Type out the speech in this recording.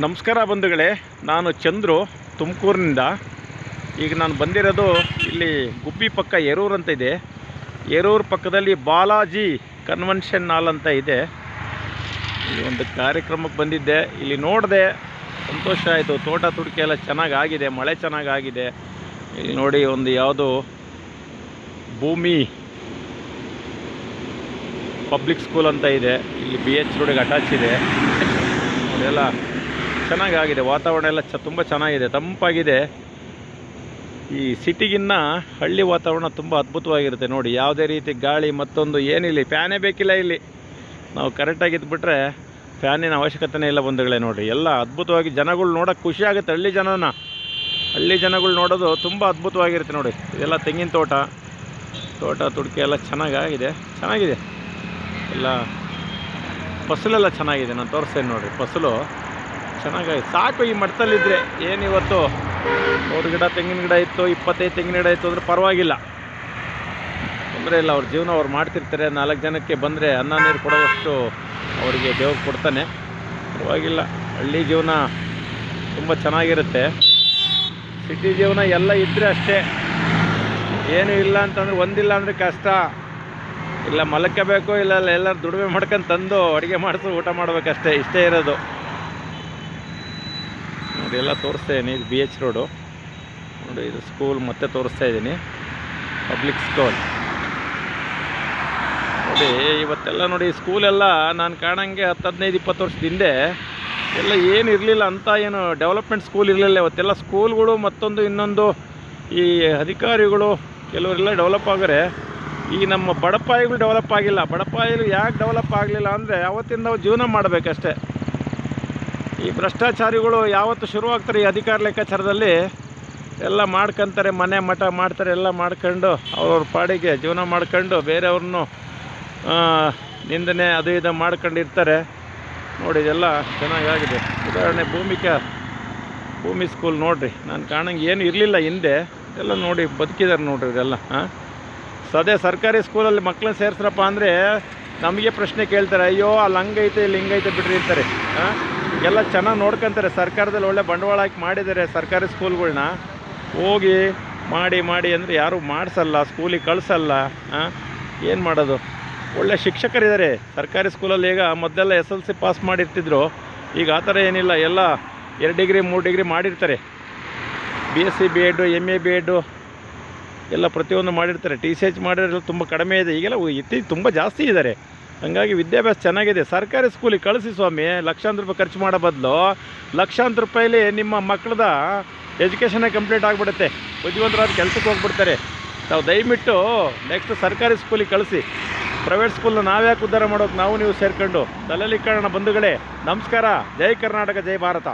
ನಮಸ್ಕಾರ ಬಂಧುಗಳೇ, ನಾನು ಚಂದ್ರು ತುಮಕೂರಿನಿಂದ. ಈಗ ನಾನು ಬಂದಿರೋದು ಇಲ್ಲಿ ಗುಬ್ಬಿ ಪಕ್ಕ ಯರೂರು ಅಂತ ಇದೆ. ಯರೂರು ಪಕ್ಕದಲ್ಲಿ ಬಾಲಾಜಿ ಕನ್ವೆನ್ಷನ್ ಹಾಲ್ ಅಂತ ಇದೆ. ಇಲ್ಲಿ ಒಂದು ಕಾರ್ಯಕ್ರಮಕ್ಕೆ ಬಂದಿದ್ದೆ. ಇಲ್ಲಿ ನೋಡಿದೆ, ಸಂತೋಷ ಆಯಿತು. ತೋಟ ತುಡಿಕೆ ಎಲ್ಲ ಚೆನ್ನಾಗಾಗಿದೆ, ಮಳೆ ಚೆನ್ನಾಗಾಗಿದೆ. ಇಲ್ಲಿ ನೋಡಿ, ಒಂದು ಯಾವುದು ಭೂಮಿ ಪಬ್ಲಿಕ್ ಸ್ಕೂಲ್ ಅಂತ ಇದೆ. ಇಲ್ಲಿ BH ರೋಡಿಗೆ ಅಟ್ಯಾಚ್ ಇದೆ. ಅದೆಲ್ಲ ಚೆನ್ನಾಗಾಗಿದೆ. ವಾತಾವರಣ ಎಲ್ಲ ತುಂಬ ಚೆನ್ನಾಗಿದೆ, ತಂಪಾಗಿದೆ. ಈ ಸಿಟಿಗಿನ್ನ ಹಳ್ಳಿ ವಾತಾವರಣ ತುಂಬ ಅದ್ಭುತವಾಗಿರುತ್ತೆ ನೋಡಿ. ಯಾವುದೇ ರೀತಿ ಗಾಳಿ ಮತ್ತೊಂದು ಏನಿಲ್ಲ, ಫ್ಯಾನೇ ಬೇಕಿಲ್ಲ. ಇಲ್ಲಿ ನಾವು ಕರೆಕ್ಟಾಗಿ ಇದ್ಬಿಟ್ರೆ ಫ್ಯಾನಿನ ಅವಶ್ಯಕತೆನೇ ಇಲ್ಲ ಬಂಧುಗಳೇ. ನೋಡಿ, ಎಲ್ಲ ಅದ್ಭುತವಾಗಿ ಜನಗಳು ನೋಡೋಕ್ಕೆ ಖುಷಿ ಆಗುತ್ತೆ. ಹಳ್ಳಿ ಜನಗಳು ನೋಡೋದು ತುಂಬ ಅದ್ಭುತವಾಗಿರುತ್ತೆ ನೋಡಿ. ಇದೆಲ್ಲ ತೆಂಗಿನ ತೋಟ ತುಡಿಕೆ ಎಲ್ಲ ಚೆನ್ನಾಗಿದೆ. ಎಲ್ಲ ಫಸಲೆಲ್ಲ ಚೆನ್ನಾಗಿದೆ. ನಾನು ತೋರಿಸ್ತೇನೆ ನೋಡಿ, ಫಸಲು ಚೆನ್ನಾಗಿದೆ. ಸಾಕು ಈ ಮಟ್ಟದಲ್ಲಿದ್ದರೆ ಏನಿವತ್ತು 100 ಗಿಡ ತೆಂಗಿನ ಗಿಡ ಇತ್ತು, 25 ತೆಂಗಿನ ಗಿಡ ಇತ್ತು ಅಂದರೆ ಪರವಾಗಿಲ್ಲ, ತೊಂದರೆ ಇಲ್ಲ. ಅವ್ರ ಜೀವನ ಅವ್ರು ಮಾಡ್ತಿರ್ತಾರೆ. 4 ಜನಕ್ಕೆ ಬಂದರೆ ಅನ್ನ ನೀರು ಕೊಡುವಷ್ಟು ಅವರಿಗೆ ದೇವ್ರು ಕೊಡ್ತಾನೆ, ಪರವಾಗಿಲ್ಲ. ಹಳ್ಳಿ ಜೀವನ ತುಂಬ ಚೆನ್ನಾಗಿರುತ್ತೆ. ಸಿಟಿ ಜೀವನ ಎಲ್ಲ ಇದ್ದರೆ ಅಷ್ಟೇ, ಏನೂ ಇಲ್ಲ ಅಂತಂದರೆ, ಒಂದಿಲ್ಲ ಅಂದರೆ ಕಷ್ಟ. ಇಲ್ಲ ಮಲಕ್ಕಬೇಕು, ಇಲ್ಲ ಎಲ್ಲರೂ ದುಡಿಮೆ ಮಾಡ್ಕೊಂಡು ತಂದು ಅಡುಗೆ ಮಾಡಿಸು ಊಟ ಮಾಡಬೇಕಷ್ಟೇ, ಇಷ್ಟೇ ಇರೋದು ನೋಡಿ. ಎಲ್ಲ ತೋರಿಸ್ತಾ ಇದ್ದೀನಿ. ಇದು BH ರೋಡು ನೋಡಿ. ಇದು ಸ್ಕೂಲ್ ಮತ್ತೆ ತೋರಿಸ್ತಾ ಇದ್ದೀನಿ, ಪಬ್ಲಿಕ್ ಸ್ಕೂಲ್ ನೋಡಿ. ಇವತ್ತೆಲ್ಲ ನೋಡಿ, ಸ್ಕೂಲೆಲ್ಲ ನಾನು ಕಾಣಂಗೆ 10-15-20 ವರ್ಷದ ಹಿಂದೆ ಎಲ್ಲ ಏನು ಇರಲಿಲ್ಲ ಅಂತ, ಏನು ಡೆವಲಪ್ಮೆಂಟ್ ಸ್ಕೂಲ್ ಇರಲಿಲ್ಲ. ಇವತ್ತೆಲ್ಲ ಸ್ಕೂಲ್ಗಳು ಮತ್ತೊಂದು ಇನ್ನೊಂದು, ಈ ಅಧಿಕಾರಿಗಳು ಕೆಲವರೆಲ್ಲ ಡೆವಲಪ್ ಆಗರೆ, ಈ ನಮ್ಮ ಬಡಪಾಯಿಗಳು ಡೆವಲಪ್ ಆಗಿಲ್ಲ. ಬಡಪಾಯಿಗಳು ಯಾಕೆ ಡೆವಲಪ್ ಆಗಲಿಲ್ಲ ಅಂದರೆ, ಯಾವತ್ತಿಂದ ನಾವು ಜೀವನ ಮಾಡಬೇಕಷ್ಟೆ. ಈ ಭ್ರಷ್ಟಾಚಾರಿಗಳು ಯಾವತ್ತು ಶುರುವಾಗ್ತಾರೆ ಈ ಅಧಿಕಾರ ಲೆಕ್ಕಾಚಾರದಲ್ಲಿ, ಎಲ್ಲ ಮಾಡ್ಕೊತಾರೆ, ಮನೆ ಮಠ ಮಾಡ್ತಾರೆ, ಎಲ್ಲ ಮಾಡ್ಕೊಂಡು ಅವ್ರವ್ರ ಪಾಡಿಗೆ ಜೀವನ ಮಾಡ್ಕೊಂಡು ಬೇರೆಯವ್ರನ್ನೂ ನಿಂದನೆ ಅದು ಇದು ಮಾಡ್ಕೊಂಡಿರ್ತಾರೆ ನೋಡಿ. ಇದೆಲ್ಲ ಚೆನ್ನಾಗಾಗಿದೆ. ಉದಾಹರಣೆ ಭೂಮಿ ಸ್ಕೂಲ್ ನೋಡಿರಿ. ನಾನು ಕಾಣಂಗೆ ಏನು ಇರಲಿಲ್ಲ ಹಿಂದೆ, ಎಲ್ಲ ನೋಡಿ ಬದುಕಿದ್ದಾರೆ ನೋಡ್ರಿ. ಇದೆಲ್ಲ ಸದೇ ಸರ್ಕಾರಿ ಸ್ಕೂಲಲ್ಲಿ ಮಕ್ಕಳನ್ನ ಸೇರಿಸ್ರಪ್ಪ ಅಂದರೆ ನಮಗೆ ಪ್ರಶ್ನೆ ಕೇಳ್ತಾರೆ, ಅಯ್ಯೋ ಅಲ್ಲಿ ಹಂಗೈತೆ ಇಲ್ಲಿ ಹಿಂಗೈತೆ ಬಿಡ್ರಿ ಇರ್ತಾರೆ. ಎಲ್ಲ ಚೆನ್ನಾಗಿ ನೋಡ್ಕೊತಾರೆ. ಸರ್ಕಾರದಲ್ಲಿ ಒಳ್ಳೆ ಬಂಡವಾಳ ಹಾಕಿ ಮಾಡಿದ್ದಾರೆ ಸರ್ಕಾರಿ ಸ್ಕೂಲ್ಗಳ್ನ. ಹೋಗಿ ಮಾಡಿ ಅಂದರೆ ಯಾರೂ ಮಾಡಿಸಲ್ಲ, ಸ್ಕೂಲಿಗೆ ಕಳಿಸಲ್ಲ. ಏನು ಮಾಡೋದು? ಒಳ್ಳೆ ಶಿಕ್ಷಕರಿದ್ದಾರೆ ಸರ್ಕಾರಿ ಸ್ಕೂಲಲ್ಲಿ. ಈಗ ಮೊದಲೆಲ್ಲ SLC ಪಾಸ್ ಮಾಡಿರ್ತಿದ್ರು, ಈಗ ಆ ಥರ ಏನಿಲ್ಲ. ಎಲ್ಲ 2 ಡಿಗ್ರಿ 3 ಡಿಗ್ರಿ ಮಾಡಿರ್ತಾರೆ. BSc B.Ed MA B.Ed ಎಲ್ಲ ಪ್ರತಿಯೊಂದು ಮಾಡಿರ್ತಾರೆ. TCH ಮಾಡಿರೋದು ತುಂಬ ಕಡಿಮೆ ಇದೆ. ಈಗೆಲ್ಲ ಇತ್ತೀಚೆಗೆ ತುಂಬ ಜಾಸ್ತಿ ಇದ್ದಾರೆ. ಹಾಗಾಗಿ ವಿದ್ಯಾಭ್ಯಾಸ ಚೆನ್ನಾಗಿದೆ. ಸರ್ಕಾರಿ ಸ್ಕೂಲಿಗೆ ಕಳಿಸಿ ಸ್ವಾಮಿ. ಲಕ್ಷಾಂತರ ರೂಪಾಯಿ ಖರ್ಚು ಮಾಡೋ ಬದಲು ಲಕ್ಷಾಂತರ ರೂಪಾಯಿಲಿ ನಿಮ್ಮ ಮಕ್ಕಳದ ಎಜುಕೇಷನ್ನೇ ಕಂಪ್ಲೀಟ್ ಆಗಿಬಿಡುತ್ತೆ. ಬುದ್ಧಿವಂತರಾದ ಕೆಲಸಕ್ಕೆ ಹೋಗ್ಬಿಡ್ತಾರೆ. ನಾವು ದಯವಿಟ್ಟು ನೆಕ್ಸ್ಟ್ ಸರ್ಕಾರಿ ಸ್ಕೂಲಿಗೆ ಕಳಿಸಿ. ಪ್ರೈವೇಟ್ ಸ್ಕೂಲ್ನ ನಾವ್ಯಾಕೆ ಉದ್ಧಾರ ಮಾಡೋಕೆ, ನಾವು ನೀವು ಸೇರ್ಕೊಂಡು ತಲೆಯಲ್ಲಿ ಕಾರಣ ಬಂಧುಗಳೇ. ನಮಸ್ಕಾರ. ಜೈ ಕರ್ನಾಟಕ, ಜೈ ಭಾರತ.